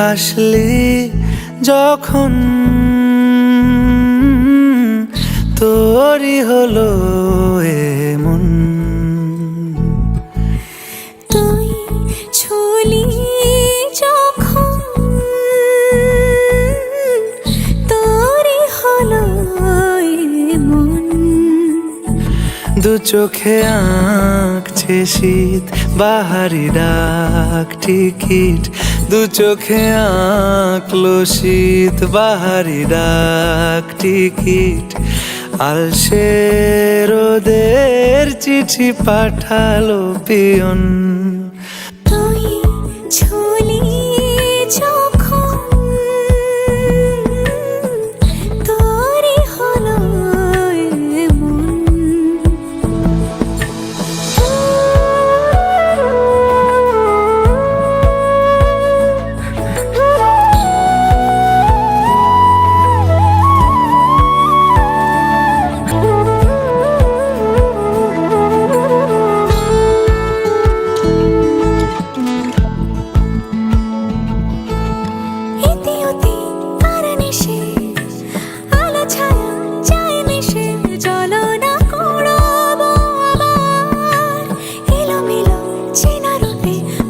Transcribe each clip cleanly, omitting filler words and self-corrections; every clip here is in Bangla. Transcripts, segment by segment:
হাসলি যখন তোরই হলো এমন। তুই ছুলি যখন তোরই হলো এমন। দু চোখে আঁকছে শীত বাহারি ডাক টিকিট, দু চোখে আঁকলো শীত বাহারি ডাক টিকিট। আলসে রোদের চিঠি পাঠালো পিয়ন। তুই ছুলি যখন তোরই হলো এমন।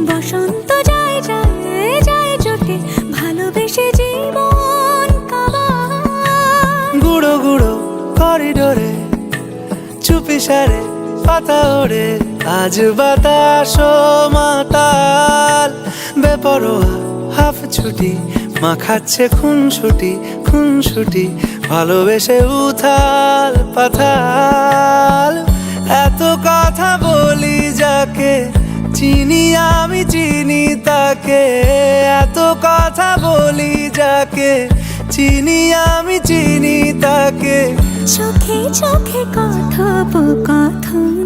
বসন্ত যায় যায় যায় জোটে ভালোবেসে জীবন কাবার। গুঁড়ো গুঁড়ো করিডোরে চুপি সারে পাতা ওড়ে, আজ বাতাস মাতাল বেপরোয়া হাফ ছুটি। মাখাচ্ছে খুনসুটি খুনসুটি ভালোবেসে উথাল পাথাল। এত কথা বলি যাকে চিনি আমি চিনি তাকে, এত কথা বলি যাকে চিনি আমি চিনি তাকে। চোখে চোখে কথোপকথন